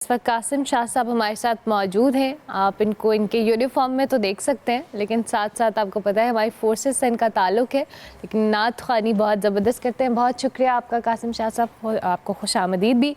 इस वक्त कासिम शाह साहब हमारे साथ मौजूद हैं। आप इनको इनके यूनिफॉर्म में तो देख सकते हैं, लेकिन साथ साथ आपको पता है हमारी फोर्सेस से इनका ताल्लुक़ है, लेकिन नात ख़्वानी बहुत ज़बरदस्त करते हैं। बहुत शुक्रिया आपका कासिम शाह साहब, आपको खुशामदीद भी।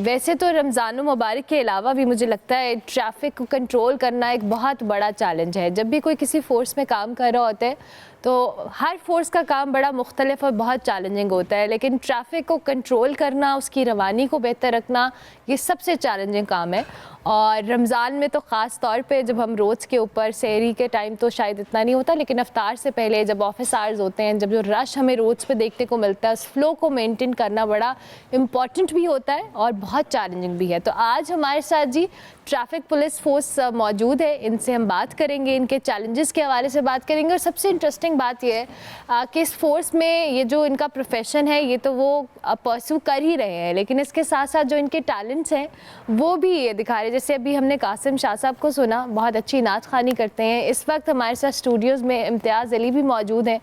वैसे तो रमज़ान मुबारक के अलावा भी मुझे लगता है ट्रैफ़िक को कंट्रोल करना एक बहुत बड़ा चैलेंज है। जब भी कोई किसी फ़ोर्स में काम कर रहा होता है तो हर फोर्स का काम बड़ा मुख्तलिफ और बहुत चैलेंजिंग होता है, लेकिन ट्रैफ़िक को कंट्रोल करना, उसकी रवानी को बेहतर रखना, ये सबसे चैलेंजिंग काम है। और रमज़ान में तो ख़ास तौर पे जब हम रोज़ के ऊपर सहरी के टाइम तो शायद इतना नहीं होता, लेकिन अफ्तार से पहले जब ऑफिस आवर्स होते हैं, जब जो रश हमें रोज़ पे देखने को मिलता है, उस फ्लो को मेंटेन करना बड़ा इम्पॉर्टेंट भी होता है और बहुत चैलेंजिंग भी है। तो आज हमारे साथ जी ट्रैफिक पुलिस फोर्स मौजूद है, इनसे हम बात करेंगे, इनके चैलेंजेस के हवाले से बात करेंगे। और सबसे इंटरेस्टिंग बात यह है कि इस फोर्स में ये जो इनका प्रोफेशन है ये तो वो परस्यू कर ही रहे हैं, लेकिन इसके साथ साथ जो इनके टैलेंट्स हैं वो भी ये दिखा रहे हैं। जैसे अभी हमने कासिम शाह साहब को सुना, बहुत अच्छी नात ख़्वानी करते हैं। इस वक्त हमारे साथ स्टूडियोज़ में इम्तियाज़ अली भी मौजूद हैं,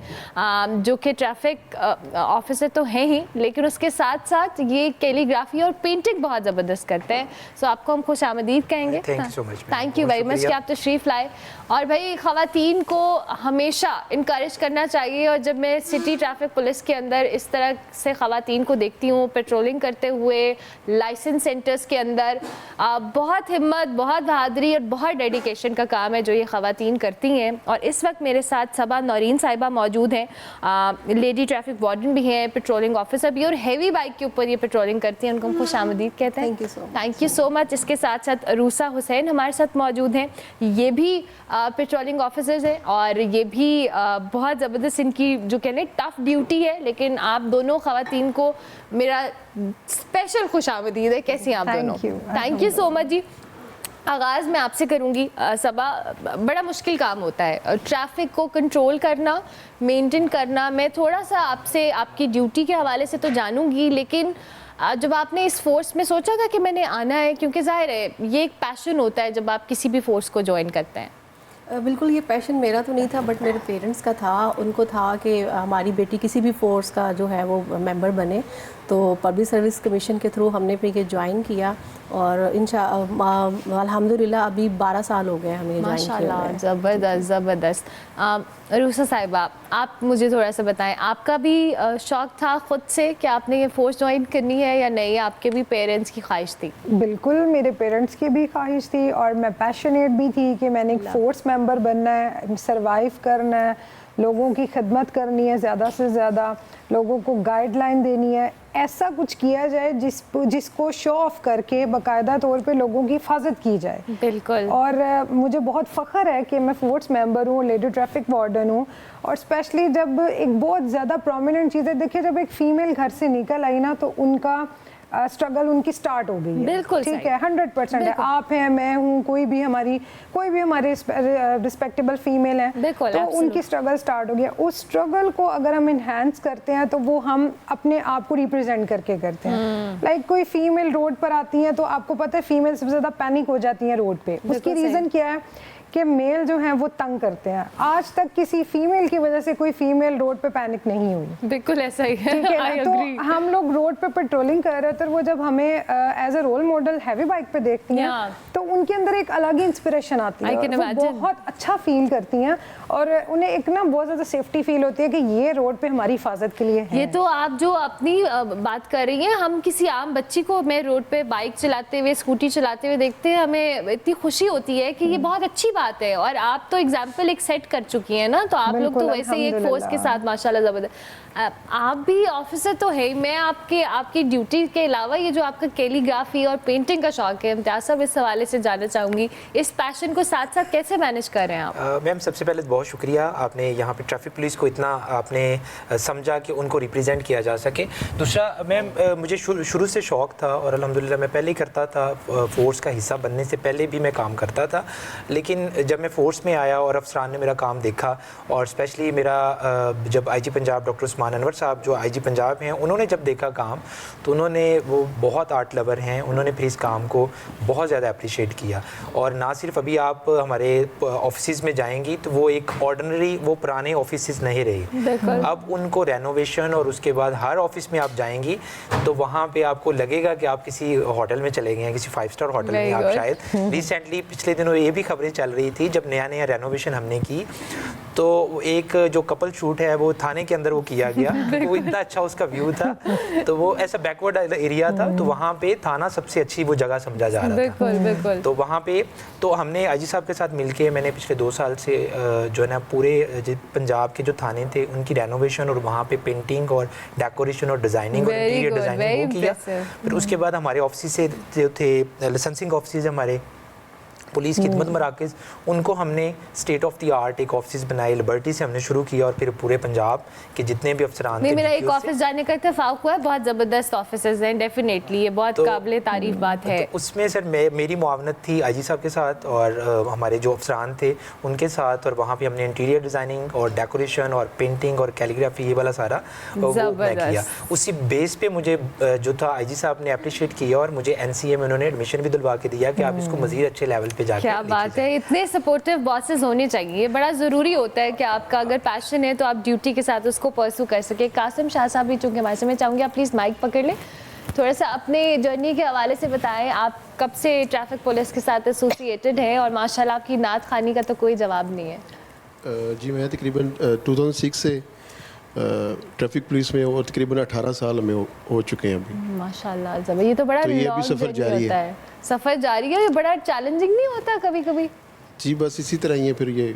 जो कि ट्रैफिक ऑफिसर तो हैं ही, लेकिन उसके साथ साथ ये कैलीग्राफी और पेंटिंग बहुत ज़बरदस्त करते हैं। सो आपको हम खुश आमदीद कहेंगे। थैंक यू वेरी मच कि आप तशरीफ़ लाए। और भाई ख़वातीन को हमेशा इनकरेज करना चाहिए, और जब मैं सिटी ट्रैफिक पुलिस के अंदर इस तरह से ख़वातीन को देखती हूँ पेट्रोलिंग करते हुए लाइसेंस सेंटर्स के अंदर, बहुत हिम्मत, बहुत बहादुरी और बहुत डेडिकेशन का काम है जो ये ख़वातीन करती हैं। और इस वक्त मेरे साथ सबा नौरीन साहिबा मौजूद हैं, लेडी ट्रैफिक वार्डन भी हैं, पेट्रोलिंग ऑफिसर भी, और हैवी बाइक के ऊपर ये पेट्रोलिंग करती हैं। उनको हम खुश आमदीद कहते हैं। Thank you so much. इसके साथ साथ रूसा हुसैन हमारे साथ मौजूद हैं, ये भी पेट्रोलिंग ऑफिसर्स हैं और ये भी बहुत ज़बरदस्त इनकी जो कहने टफ़ ड्यूटी है, लेकिन आप दोनों ख़वातीन को मेरा स्पेशल खुशामदीद है। कैसी आप दोनों? थैंक यू सो मच जी। आगाज़ मैं आपसे करूँगी। सबा, बड़ा मुश्किल काम होता है ट्रैफ़िक को कंट्रोल करना, मेंटेन करना। मैं थोड़ा सा आपसे आपकी ड्यूटी के हवाले से तो जानूँगी, लेकिन जब आपने इस फोर्स में सोचा था कि मैंने आना है, क्योंकि ज़ाहिर है ये एक पैशन होता है जब आप किसी भी फोर्स को ज्वाइन करते हैं। बिल्कुल, ये पैशन मेरा तो नहीं था, बट मेरे पेरेंट्स का था। उनको था कि हमारी बेटी किसी भी फोर्स का जो है वो मेंबर बने, तो पब्लिक सर्विस कमीशन के थ्रू हमने फिर ये ज्वाइन किया और अल्हम्दुलिल्लाह अभी 12 साल हो गए हमें ज्वाइन किया। माशाल्लाह, ज़बरदस्त ज़बरदस्त। रूसा साहिबा, आप मुझे थोड़ा सा बताएं, आपका भी शौक़ था ख़ुद से कि आपने ये फ़ोर्स ज्वाइन करनी है या नहीं? आपके भी पेरेंट्स की ख्वाहिश थी? बिल्कुल, मेरे पेरेंट्स की भी ख्वाहिश थी और मैं पैशनेट भी थी कि मैंने एक फ़ोर्स मेंबर बनना है, सर्वाइव करना है, लोगों की खिदमत करनी है, ज़्यादा से ज़्यादा लोगों को गाइडलाइन देनी है। ऐसा कुछ किया जाए जिसको शो ऑफ करके बाकायदा तौर पे लोगों की हिफाजत की जाए। बिल्कुल। और मुझे बहुत फ़ख्र है कि मैं फोर्स मेंबर हूँ, लेडी ट्रैफिक वार्डन हूँ। और स्पेशली जब एक बहुत ज़्यादा प्रोमिनेंट चीज़ है, देखिए जब एक फ़ीमेल घर से निकल आई ना तो उनका स्ट्रगल उनकी स्टार्ट हो गई है। बिल्कुल ठीक है, 100% है। आप हैं, मैं हूँ, कोई भी हमारे रिस्पेक्टेबल फीमेल है, तो उनकी स्ट्रगल स्टार्ट हो गया। उस स्ट्रगल को अगर हम इन्हेंस करते हैं तो वो हम अपने आप को रिप्रेजेंट करके करते हैं। लाइक कोई फीमेल रोड पर आती है तो आपको पता है फीमेल सबसे ज़्यादा पैनिक हो जाती है रोड पे। उसकी रीज़न क्या है कि मेल जो हैं वो तंग करते हैं। आज तक किसी फीमेल की वजह से कोई फीमेल रोड पे पैनिक नहीं हुई। बिल्कुल ऐसा ही है। ठीक है ना? तो हम लोग रोड पे पेट्रोलिंग कर रहे थे, वो जब हमें as a role model heavy bike पे देखती हैं तो उनके अंदर एक अलग ही इंस्पिरेशन आती है, वो बहुत अच्छा फील करती हैं और उन्हें एक ना बहुत ज़्यादा सेफ्टी फील होती है कि ये रोड पे हमारी हिफाजत के लिए है। ये तो आप जो अपनी बात कर रही हैं, हम किसी आम बच्ची को मैं रोड पे बाइक चलाते हुए, स्कूटी चलाते हुए देखते हैं, हमें इतनी खुशी होती है कि ये बहुत अच्छी बात है। और आप तो एग्जाम्पल एक सेट कर चुकी हैं ना, तो आप लोग तो वैसे ही एक फोर्स के साथ माशाल्लाह ज़बरदस्त। आप भी ऑफिसर तो है ही। मैं आपकी ड्यूटी के अलावा ये जो आपका कैलीग्राफी और पेंटिंग का शौक है, इम्तियाज़ साहब, इस हवाले से जानना चाहूँगी, इस पैशन को साथ साथ कैसे मैनेज कर रहे हैं आप? मैम, सबसे पहले बहुत शुक्रिया, आपने यहाँ पे ट्रैफिक पुलिस को इतना आपने समझा कि उनको रिप्रेजेंट किया जा सके। दूसरा मैम, मुझे शुरू से शौक़ था और अल्हम्दुलिल्लाह मैं पहले ही करता था, फोर्स का हिस्सा बनने से पहले भी मैं काम करता था। लेकिन जब मैं फोर्स में आया और अफसरान ने मेरा काम देखा, और स्पेशली मेरा जब आईजी पंजाब डॉक्टर उस्मान अनवर साहब जो आईजी पंजाब हैं, उन्होंने जब देखा काम तो उन्होंने, वो बहुत आर्ट लवर हैं, उन्होंने फिर इस काम को बहुत ज़्यादा अप्रिशिएट किया। और ना सिर्फ अभी आप हमारे ऑफिस में जाएंगी तो वो एक ऑर्डिनरी वो पुराने ऑफिस नहीं रहे, अब उनको रेनोवेशन, और उसके बाद हर ऑफिस में आप जाएंगी तो वहाँ पे आपको लगेगा कि आप किसी होटल में चले गए हैं, किसी 5 स्टार होटल में। आप शायद रिसेंटली पिछले दिनों ये भी खबरें चल रही थी, जब नया नया रेनोवेशन हमने की तो एक जो कपल शूट है वो थाने के अंदर वो किया गया, वो इतना अच्छा उसका व्यू था, तो वो ऐसा बैकवर्ड एरिया था, तो वहाँ पे थाना सबसे अच्छी वो जगह समझा जा रहा था। बिल्कुल। तो वहाँ पे तो हमने आईजी साहब के साथ मिलके मैंने पिछले 2 साल से जो है ना पूरे पंजाब के जो थाने थे उनकी रेनोवेशन और वहाँ पे पेंटिंग और डेकोरेशन और डिज़ाइनिंग और इंटीरियर डिज़ाइनिंग वो किया। फिर उसके बाद हमारे ऑफिस से जो थे लाइसेंसिंग ऑफिस हमारे पुलिस खिदमत मराकज़, उनको हमने स्टेट ऑफ द आर्ट एक ऑफिस बनाए, लिबर्टी से हमने शुरू किया, और फिर पूरे पंजाब के जितने भी अफसरान थे। मेरा एक ऑफिस जाने का इत्तेफाक हुआ है, बहुत ज़बरदस्त ऑफिसेस हैं, डेफिनेटली ये बहुत काबिल तारीफ बात है। तो उसमें सर मेरी मुआवनत थी आईजी साहब के साथ और हमारे जो अफसरान थे उनके साथ, और वहाँ पे हमने इंटीरियर डिज़ाइनिंग और डेकोरेशन और पेंटिंग और कैलीग्राफी ये वाला सारा वो मैं किया। उसी बेस पे मुझे जो था आईजी साहब ने अप्रिशिएट किया और मुझे एनसीए में उन्होंने एडमिशन भी दिलवा के दिया कि आप इसको मज़ीद अच्छे लेवल पे जाके। क्या बात है, इतने सपोर्टिव बॉसेस होने चाहिए, बड़ा ज़रूरी होता है कि आपका अगर पैशन है तो आप ड्यूटी के साथ उसको परस्यू कर सके। कासिम शाह साहब भी चूँकि हमारे से, मैं चाहूँगी आप प्लीज़ माइक पकड़ लें, थोड़ा सा अपने जर्नी के हवाले से बताएं। आप कब से ट्रैफिक पुलिस के साथ एसोसिएटेड हैं और माशाल्लाह आपकी नात खानी का तो कोई जवाब नहीं है। जी मैं तकरीबन 2006 से ट्रैफिक पुलिस में और तकरीबन 18 साल में हो चुके हैं अभी। माशाल्लाह जब ये तो बड़ा तो ये भी लॉन्ग सफ़र जर्नी जारी होता है। सफ़र जारी है, ये बड़ा चैलेंजिंग नहीं होता कभी कभी? जी बस इसी तरह ही है फिर ये।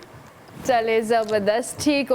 चले ज़बरदस्त, ठीक हो गया।